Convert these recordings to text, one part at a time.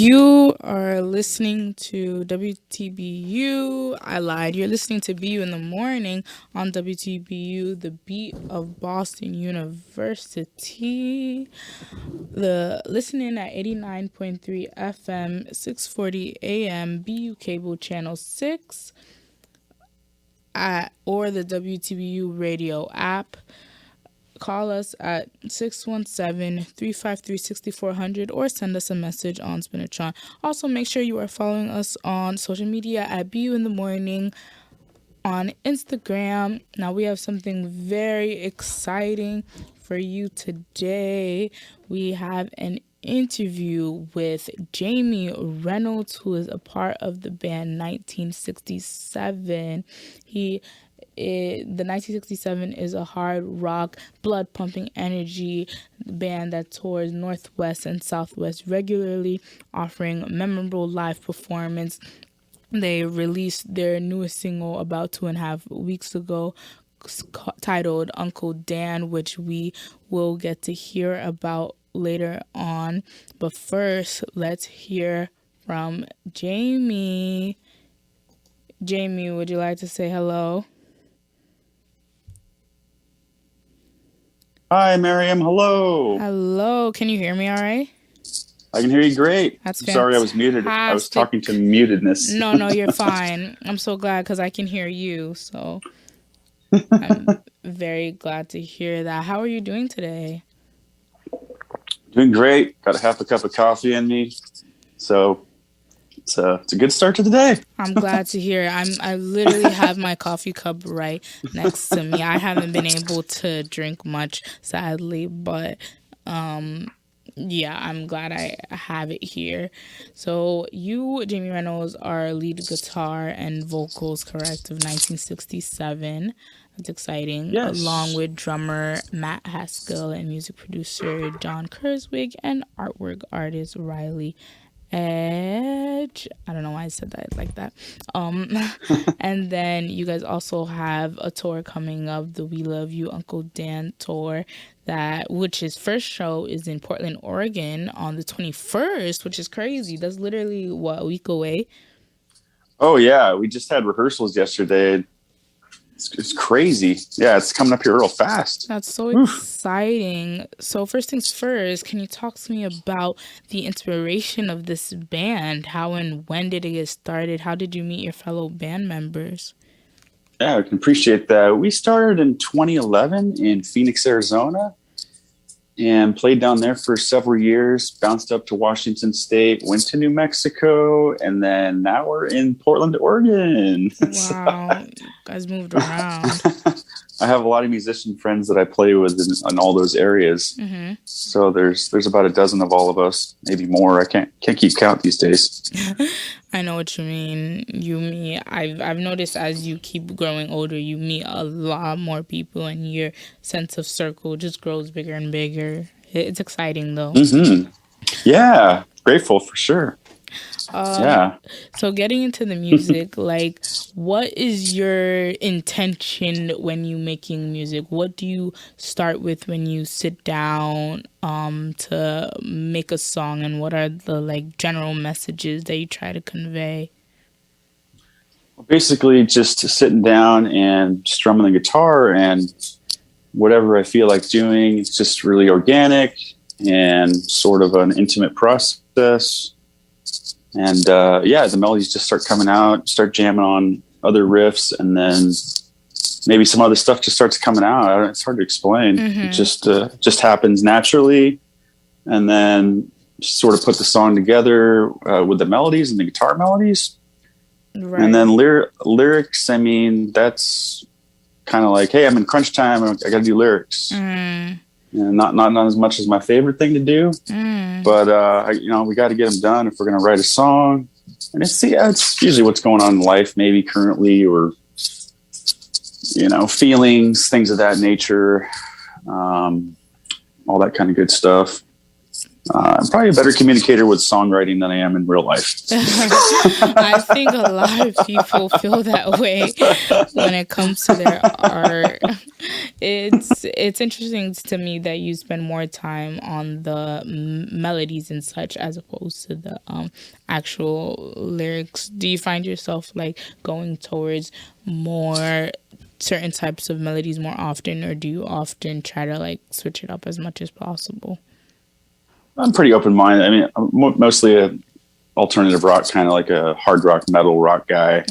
You are listening to WTBU. I lied. You're listening to BU in the morning on WTBU, the beat of Boston University. The listening at 89.3 FM, 640 AM, BU cable channel 6, or the WTBU radio app. Call us at 617-353-6400 or send us a message on Spinatron. Also, make sure you are following us on social media at BU in the Morning on Instagram. Now, we have something very exciting for you today. We have an interview with Jamie Reynolds, who is a part of the band 1967. The 1967 is a hard rock, blood pumping energy band that tours Northwest and Southwest regularly, offering memorable live performance. They released their newest single about 2.5 weeks ago, titled Uncle Dan, which we will get to hear about later on. But first, let's hear from Jamie. Jamie, would you like to say hello? Hi, Miriam. Hello. Hello. Can you hear me all right? I can hear you great. That's I'm sorry I was muted. I was talking to mutedness. No, you're fine. I'm so glad because I can hear you. So I'm very glad to hear that. How are you doing today? Doing great. Got a half a cup of coffee in me. So it's a good start to the day. I'm glad to hear. I literally have my coffee cup right next to me. I haven't been able to drink much, sadly, but yeah, I'm glad I have it here. So you, Jamie Reynolds, are lead guitar and vocals, correct, of 1967. That's exciting. Yes. Along with drummer Matt Haskell and music producer John Kurzwig and artwork artist Riley Edge. I don't know why I said that like that. And then you guys also have a tour coming up, the We Love You Uncle Dan tour, which his first show is in Portland, Oregon on the 21st, which is crazy. That's literally a week away. Oh yeah, we just had rehearsals yesterday. It's crazy. Yeah, it's coming up here real fast. That's so exciting. So first things first, can you talk to me about the inspiration of this band? How and when did it get started? How did you meet your fellow band members? Yeah, I can appreciate that. We started in 2011 in Phoenix, Arizona, and played down there for several years, bounced up to Washington State, went to New Mexico, and then now we're in Portland, Oregon. Wow, you guys moved around. I have a lot of musician friends that I play with in all those areas. Mm-hmm. So there's about a dozen of all of us, maybe more. I can't keep count these days. I know what you mean. I've noticed as you keep growing older, you meet a lot more people, and your sense of circle just grows bigger and bigger. It's exciting, though. Mm-hmm. Yeah, grateful for sure. Yeah. So getting into the music, like, what is your intention when you making music? What do you start with when you sit down to make a song, and what are the general messages that you try to convey? Basically, just sitting down and strumming the guitar, and whatever I feel like doing, it's just really organic and sort of an intimate process. And the melodies just start coming out, start jamming on other riffs, and then maybe some other stuff just starts coming out. It's hard to explain. Mm-hmm. It just happens naturally, and then sort of put the song together with the melodies and the guitar melodies. Right. And then lyrics, I mean, that's kind of like, hey, I'm in crunch time, I got to do lyrics. Mm. And not as much as my favorite thing to do, but we got to get them done if we're going to write a song. And it's usually what's going on in life, maybe currently, or feelings, things of that nature, all that kind of good stuff. I'm probably a better communicator with songwriting than I am in real life. I think a lot of people feel that way when it comes to their art. It's interesting to me that you spend more time on the melodies and such as opposed to the actual lyrics. Do you find yourself like going towards more certain types of melodies more often, or do you often try to like switch it up as much as possible? I'm pretty open-minded. I mean, I'm mostly a alternative rock, kind of like a hard rock, metal rock guy.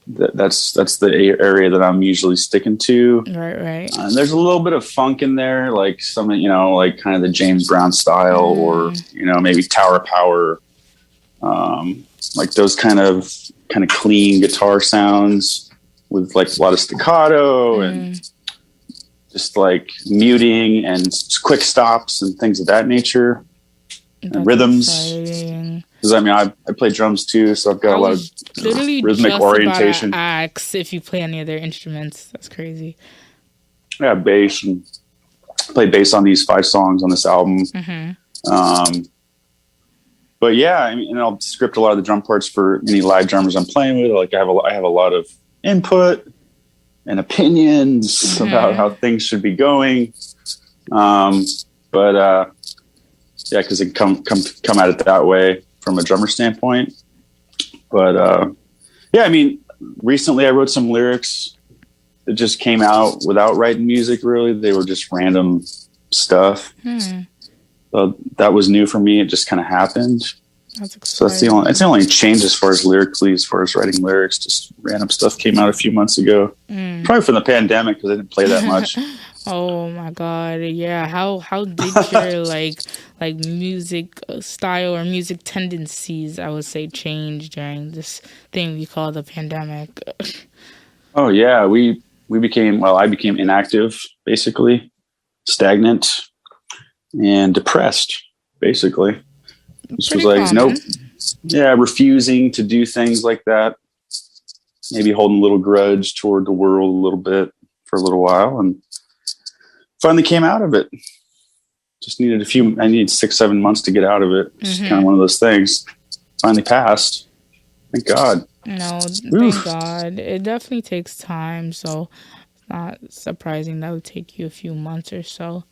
That's the area that I'm usually sticking to. Right. And there's a little bit of funk in there, like some, like kind of the James Brown style, or maybe Tower Power, like those kind of clean guitar sounds with like a lot of staccato and just like muting and quick stops and things of that nature. And rhythms. Because I mean, I play drums too, so I've got a lot of rhythmic orientation. About to ask if you play any other instruments. That's crazy. Yeah, bass, and play bass on these 5 songs on this album. But yeah, I mean, and I'll script a lot of the drum parts for any live drummers I'm playing with. Like I have a lot of input and opinions about how things should be going. But yeah, because it come at it that way from a drummer standpoint. But yeah, I mean, recently I wrote some lyrics that just came out without writing music. Really, they were just random stuff. So that was new for me. It just kind of happened. So that's the only change as far as lyrically, as far as writing lyrics. Just random stuff came out a few months ago, probably from the pandemic because I didn't play that much. Oh my God! Yeah, how did your like music style or music tendencies, I would say, change during this thing we call the pandemic? Oh yeah, I became inactive, basically, stagnant, and depressed, basically. This was like common. Refusing to do things like that. Maybe holding a little grudge toward the world a little bit for a little while, and finally came out of it. Just needed I needed 6-7 months to get out of it. It's kind of one of those things. Finally passed. Thank God. No, thank God. It definitely takes time, so it's not surprising that would take you a few months or so.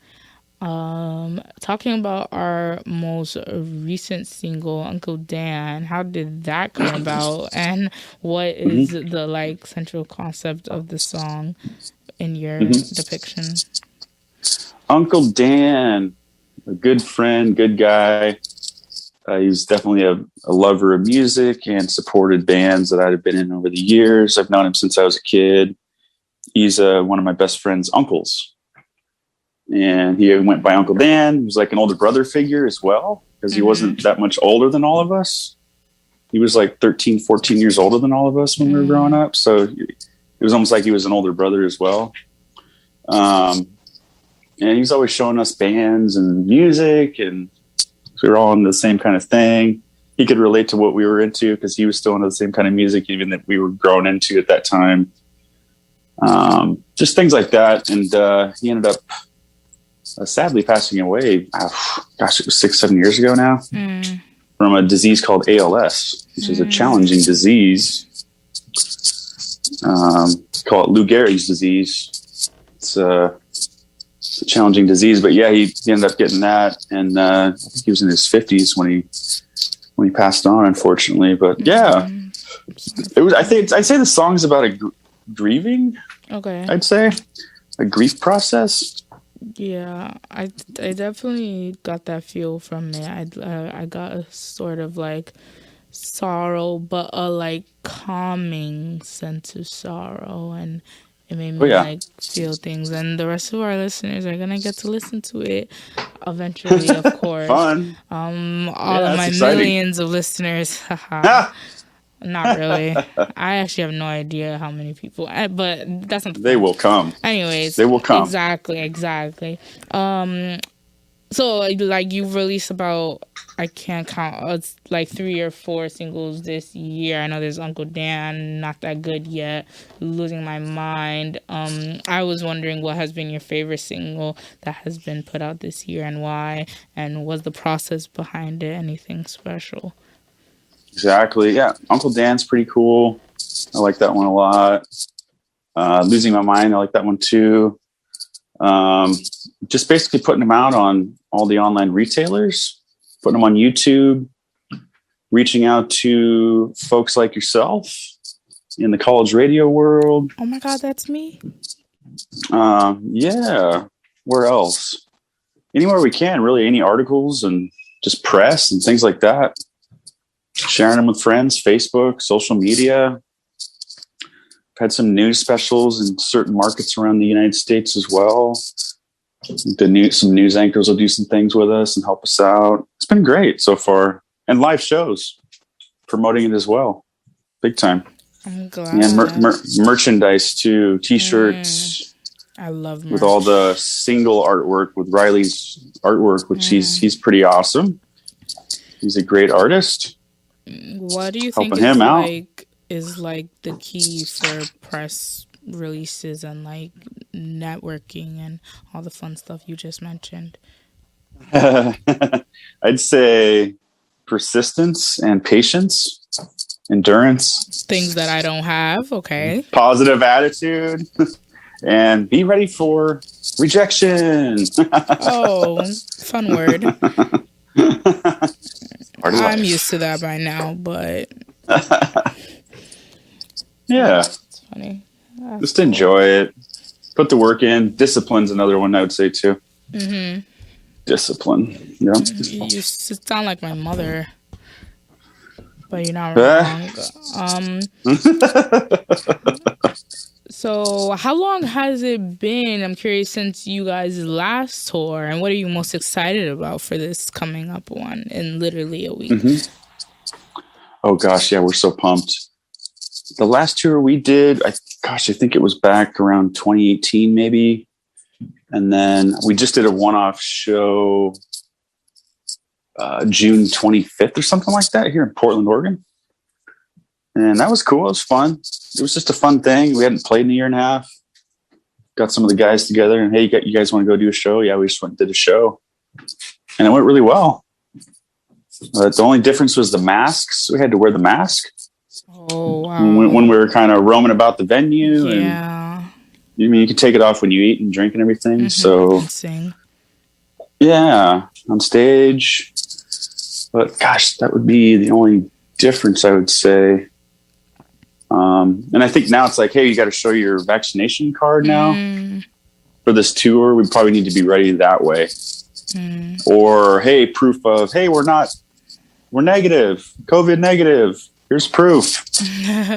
Talking about our most recent single, Uncle Dan, how did that come about, and what is the like central concept of the song in your depiction? Uncle Dan, a good friend, good guy. He's definitely a lover of music and supported bands that I'd have been in over the years. I've known him since I was a kid. He's one of my best friend's uncles. And he went by Uncle Dan. He was like an older brother figure as well, because he wasn't that much older than all of us. He was like 13, 14 years older than all of us when we were growing up. So it was almost like he was an older brother as well. And he was always showing us bands and music, and we were all into the same kind of thing. He could relate to what we were into because he was still into the same kind of music, even that we were growing into at that time. Just things like that. And he ended up sadly passing away. It was 6-7 years ago now, from a disease called ALS, which is a challenging disease. Call it Lou Gehrig's disease. It's a challenging disease, but yeah, he ended up getting that, and I think he was in his 50s when he passed on, unfortunately. But yeah, it was. I'd say the song's about grieving. Okay, I'd say a grief process. Yeah, I definitely got that feel from it. I got a sort of like sorrow, but a like calming sense of sorrow, and it made me like feel things. And the rest of our listeners are gonna get to listen to it eventually, of course. Fun. All of my millions of listeners. Not really. I actually have no idea how many people, but that's not the They will come. Anyways. They will come. Exactly. So like you've released about, I can't count, it's like 3 or 4 singles this year. I know there's Uncle Dan, Not That Good Yet, Losing My Mind. I was wondering what has been your favorite single that has been put out this year and why, and was the process behind it anything special? Exactly. Yeah. Uncle Dan's pretty cool. I like that one a lot. Losing My Mind, I like that one too. Um, just basically putting them out on all the online retailers, putting them on YouTube, reaching out to folks like yourself in the college radio world. Oh my God, that's me. Yeah. Where else? Anywhere we can, really. Any articles and just press and things like that. Sharing them with friends, Facebook, social media. Had some news specials in certain markets around the United States as well. Some news anchors will do some things with us and help us out. It's been great so far, and live shows promoting it as well, big time. I'm glad. And merchandise too, T-shirts. I love merch. With all the single artwork with Riley's artwork, which he's pretty awesome. He's a great artist. What do you think is like the key for press releases and like networking and all the fun stuff you just mentioned? I'd say persistence and patience, endurance. Things that I don't have. Okay. Positive attitude. And be ready for rejection. Oh, fun word. I'm used to that by now, but yeah, it's funny. Just enjoy it. Put the work in. Discipline's another one I would say too. Mm-hmm. Discipline. Yeah. You sound like my mother, but you're not wrong. So how long has it been? I'm curious, since you guys last tour, and what are you most excited about for this coming up one in literally a week? Mm-hmm. Oh gosh, yeah, we're so pumped. The last tour we did, I think it was back around 2018 maybe. And then we just did a one-off show June 25th or something like that here in Portland, Oregon. And that was cool. It was fun. It was just a fun thing. We hadn't played in a year and a half. Got some of the guys together and, hey, you guys want to go do a show? Yeah, we just went and did a show. And it went really well. The only difference was the masks. We had to wear the mask. Oh, wow. When we were kind of roaming about the venue. Yeah. And, you can take it off when you eat and drink and everything. Mm-hmm. So, and sing. Yeah, on stage. But gosh, that would be the only difference, I would say. And I think now it's like, hey, you got to show your vaccination card now for this tour. We probably need to be ready that way. Or, hey, proof of, hey, we're negative, COVID negative. Here's proof,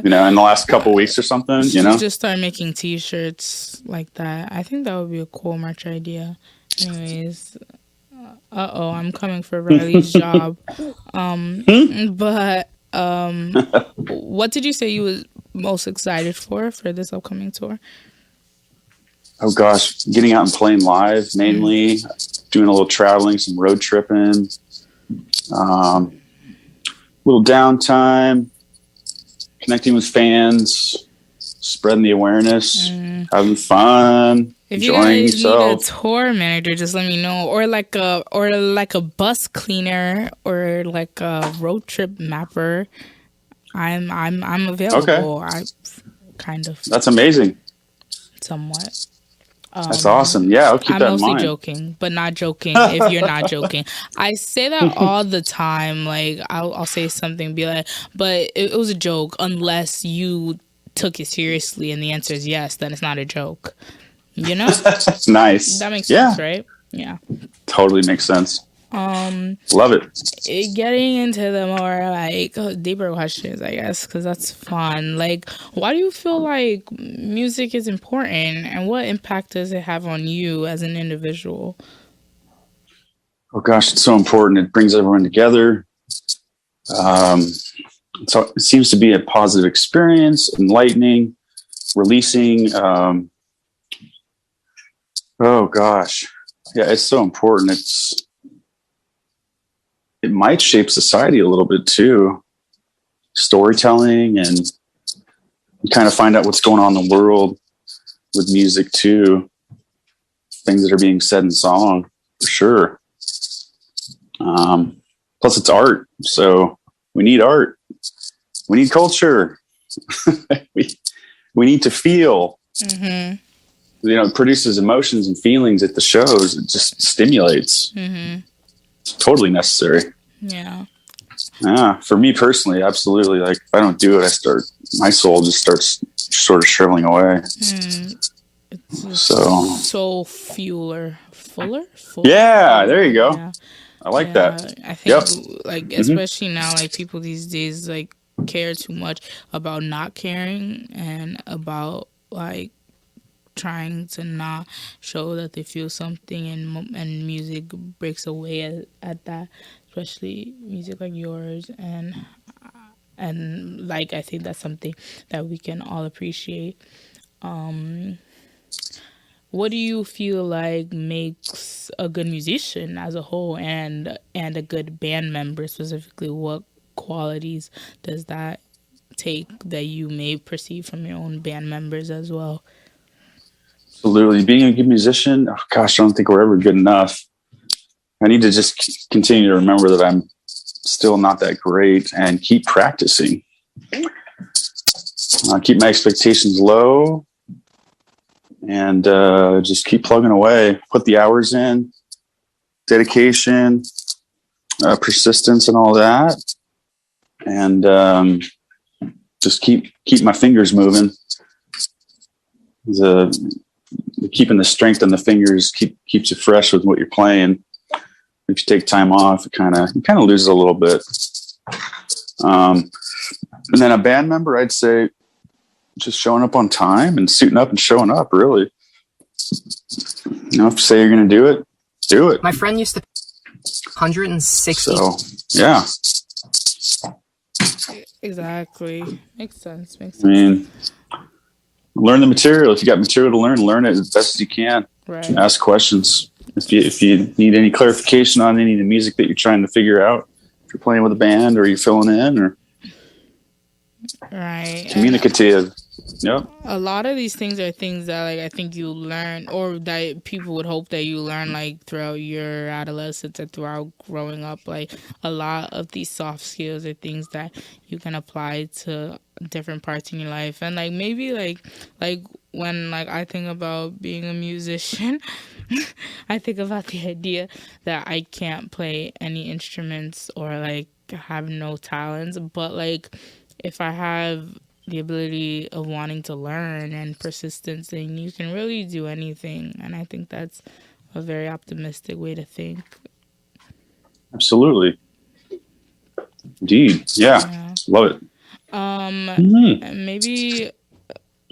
in the last couple of weeks or something, Just start making T-shirts like that. I think that would be a cool merch idea. Anyways, I'm coming for Riley's job. But what did you say you was most excited for this upcoming tour? Oh gosh, getting out and playing live, mainly doing a little traveling, some road tripping, little downtime, connecting with fans, spreading the awareness, having fun. If you guys need a tour manager, just let me know, or like a bus cleaner, or like a road trip mapper. I'm available. Okay. Kind of. That's amazing. Somewhat. That's awesome. Yeah, I'll keep that in mind. I'm mostly joking, but not joking if you're not joking. I say that all the time. Like, I'll say something, be like, but it was a joke unless you took it seriously and the answer is yes, then it's not a joke. Nice. That makes sense, right? Yeah. Totally makes sense. Love it. Getting into the more like deeper questions, I guess, because that's fun. Like, why do you feel like music is important, and what impact does it have on you as an individual? Oh gosh, it's so important. It brings everyone together. So it seems to be a positive experience, enlightening, releasing. Oh gosh, yeah, it's so important. It's it might shape society a little bit too. Storytelling, and you kind of find out what's going on in the world with music too. Things that are being said in song, for sure. Plus, it's art, so we need art. We need culture. we need to feel. Mm-hmm. It produces emotions and feelings at the shows. It just stimulates. Mm-hmm. It's totally necessary. Yeah. Yeah, for me personally, absolutely. Like, if I don't do it, my soul just starts sort of shriveling away. It's so fuller. Yeah, there you go. Yeah. I like that. I think like especially now, like people these days like care too much about not caring and about like trying to not show that they feel something, and music breaks away at that, especially music like yours, and like I think that's something that we can all appreciate. What do you feel like makes a good musician as a whole, and a good band member specifically? What qualities does that take that you may perceive from your own band members as well? Absolutely. Being a good musician, oh gosh, I don't think we're ever good enough. I need to just continue to remember that I'm still not that great and keep practicing. Keep my expectations low and just keep plugging away. Put the hours in, dedication, persistence, and all that, and just keep my fingers moving. Keeping the strength in the fingers keeps you fresh with what you're playing. If you take time off, it kind of loses a little bit. And then a band member, I'd say, just showing up on time and suiting up and showing up. Really, if you say you're going to do it, do it. My friend used to 160. So yeah, exactly. Makes sense. I mean, learn the material. If you got material to learn it as best as you can. Right. Ask questions. If you need any clarification on any of the music that you're trying to figure out, if you're playing with a band or you're filling in, or right, communicative. Yep. A lot of these things are things that like I think you learn, or that people would hope that you learn like throughout your adolescence and throughout growing up. Like a lot of these soft skills are things that you can apply to different parts in your life. And like maybe like when like I think about being a musician, I think about the idea that I can't play any instruments or like have no talents, but like if I have the ability of wanting to learn and persistence, then you can really do anything. And I think that's a very optimistic way to think. Absolutely. Indeed. Yeah. Love it. Maybe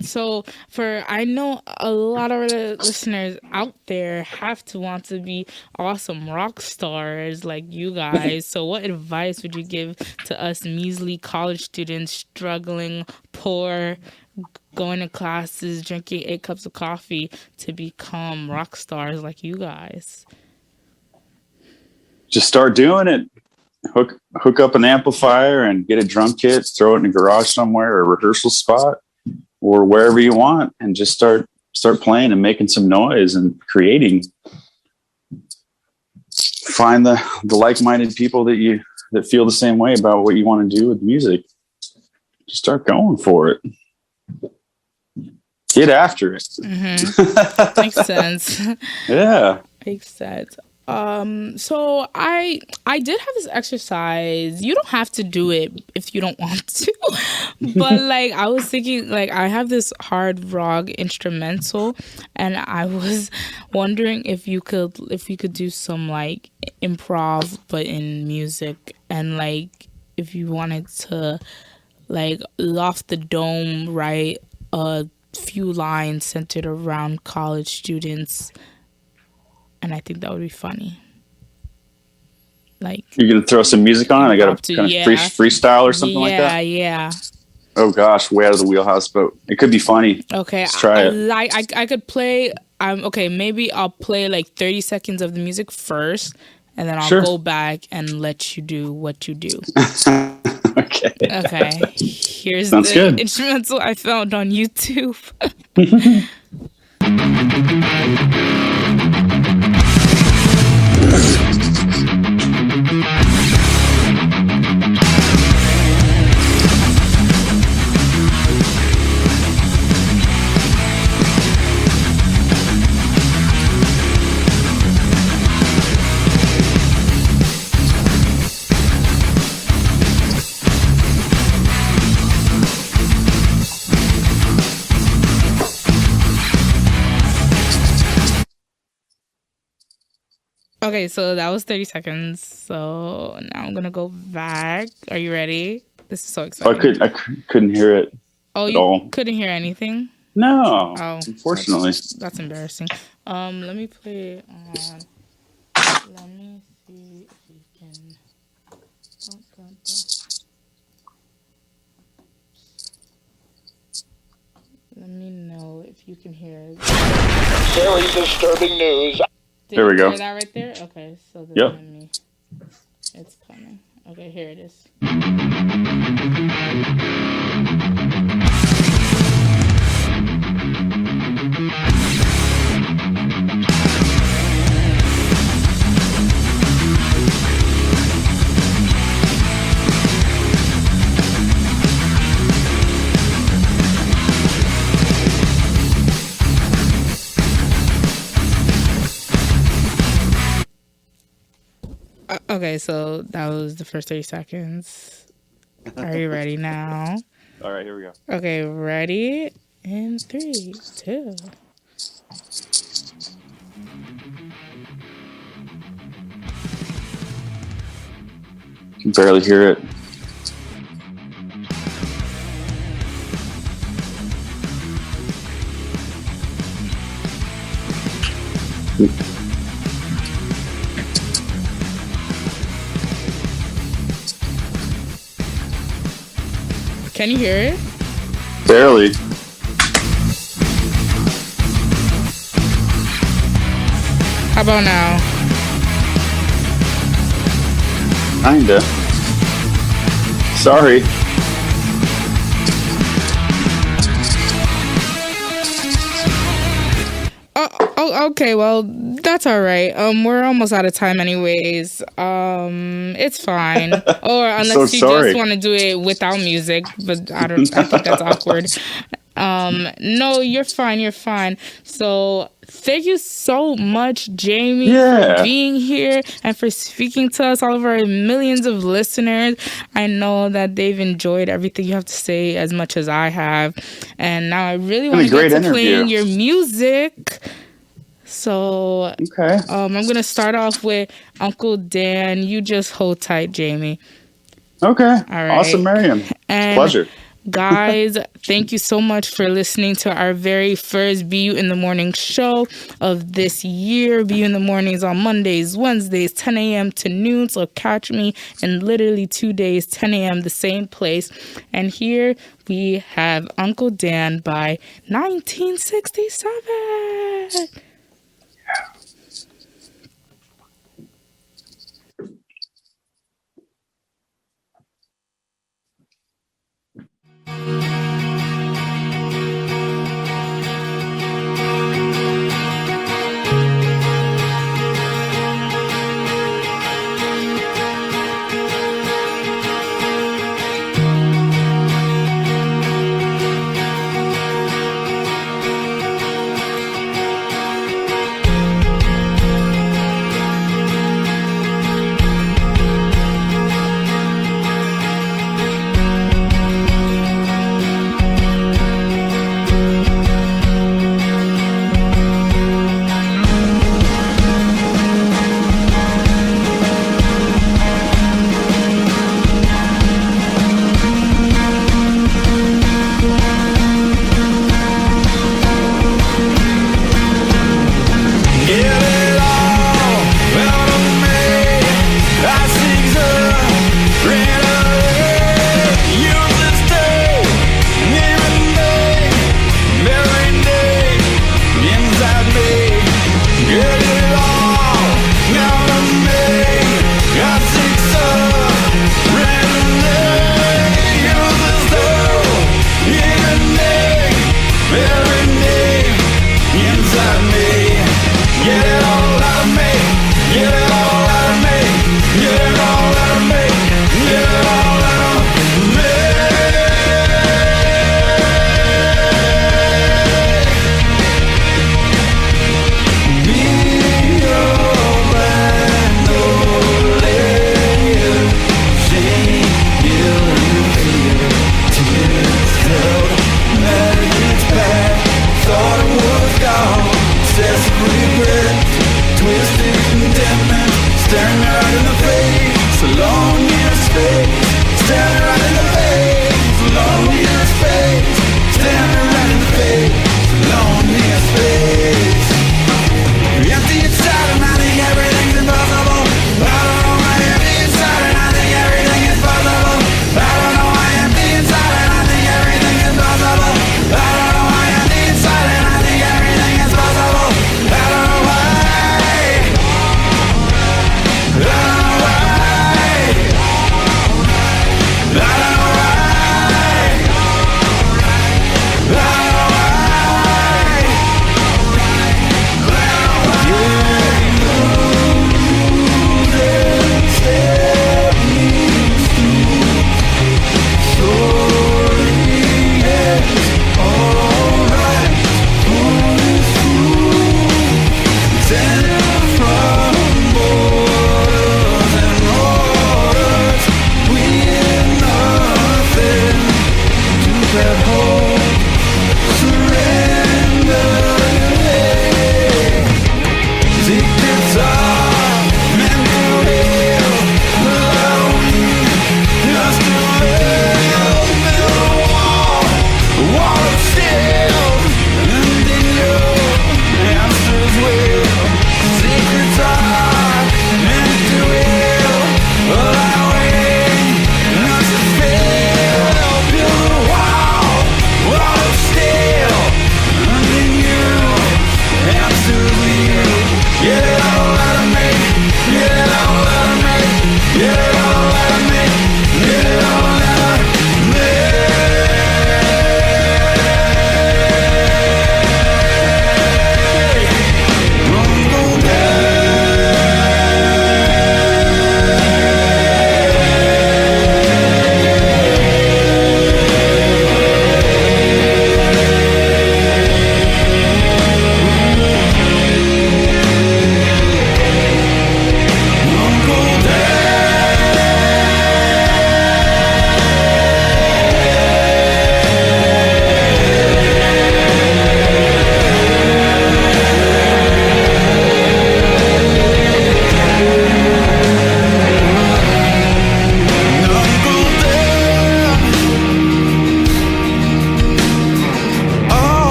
so I know a lot of the listeners out there have to want to be awesome rock stars like you guys. So what advice would you give to us measly college students struggling, poor, going to classes, drinking 8 cups of coffee to become rock stars like you guys? Just start doing it. Hook up an amplifier and get a drum kit, throw it in a garage somewhere or a rehearsal spot or wherever you want, and just start playing and making some noise and creating. Find the like-minded people that feel the same way about what you want to do with music. Just start going for it. Get after it. Mm-hmm. Makes sense. Yeah. Makes sense. So I did have this exercise. You don't have to do it if you don't want to, but like I was thinking, like I have this hard rock instrumental, and I was wondering if you could do some like improv but in music, and like if you wanted to like loft the dome, write a few lines centered around college students. And I think that would be funny. Like you're gonna throw some music on, and I got to kind of freestyle or something like that. Yeah. Oh gosh, way out of the wheelhouse, but it could be funny. Okay, let's try it. I could play. Okay, maybe I'll play like 30 seconds of the music first, and then I'll Sure. go back and let you do what you do. Okay. Okay. Here's Sounds the good. instrumental I found on YouTube. Okay, so that was 30 seconds. So now I'm gonna go back. Are you ready? This is so exciting. I couldn't hear it Oh, at you all. couldn't hear anything? No, Oh, unfortunately. that's embarrassing. Let me play it on. Let me see if we can. Let me know if you can hear it. Very disturbing news. There we you go. hear that right there? Okay, so then Yep. let me. It's coming. Okay, here it is. Okay, so that was the first 30 seconds. Are you ready now? All right, here we go. Okay, ready? In 3, 2. Can barely hear it. Can you hear it? Barely. How about now? Kinda. Sorry. Oh, okay. Well, that's all right. We're almost out of time, anyways. It's fine. Or unless So you sorry. just want to do it without music, but I think that's awkward. No, you're fine. You're fine. So thank you so much, Jamie, for being here and for speaking to us, all of our millions of listeners. I know that they've enjoyed everything you have to say as much as I have. And now I really want to get to playing your music. So okay. I'm going to start off with Uncle Dan. You just hold tight, Jamie. Okay. All right. Awesome, Miriam. And pleasure. Guys, thank you so much for listening to our very first BU in the Morning show of this year. BU in the Mornings on Mondays, Wednesdays, 10 a.m. to noon. So catch me in literally 2 days, 10 a.m., the same place. And here we have Uncle Dan by 1967.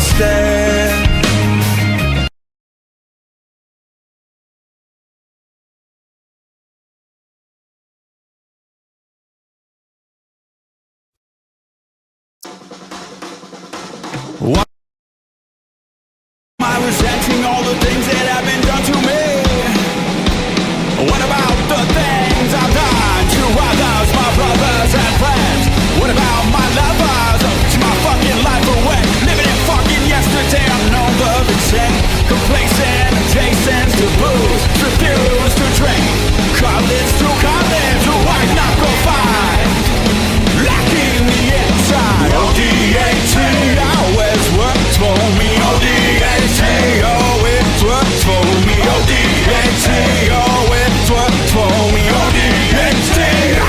understand. Why am I resenting all the things that have been done to me? What about the things I've done to others, my brothers and friends? What about my lovers? To my fucking life away, living in fucking yesterday. I'm no the same, complacent, adjacent to booze, refuse to drink, college to college, a white knuckle fight, lacking the inside. ODAT always works for me. ODAT always works for me. ODAT always works for me. ODAT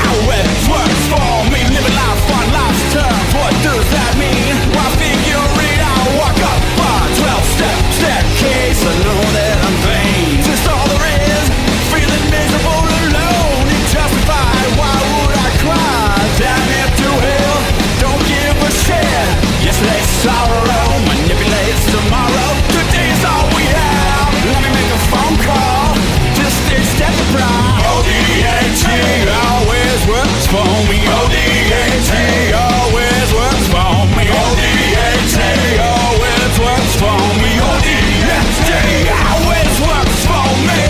always works for me. Living life on life's terms. What does that mean? Well, I figure it out. Walk up a 12-step staircase. I know that I'm vain. Just all there is. Feeling miserable, alone, unjustified. Why would I cry? Damn it to hell. Don't give a shit. Yesterday's sorrow manipulates tomorrow. Today's all we have. Let me make a phone call. Just stay step abroad. ODAT always works for me. ODAT always works for me. ODAT always works for me. ODAT always works for me.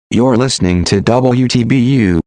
You're listening to WTBU.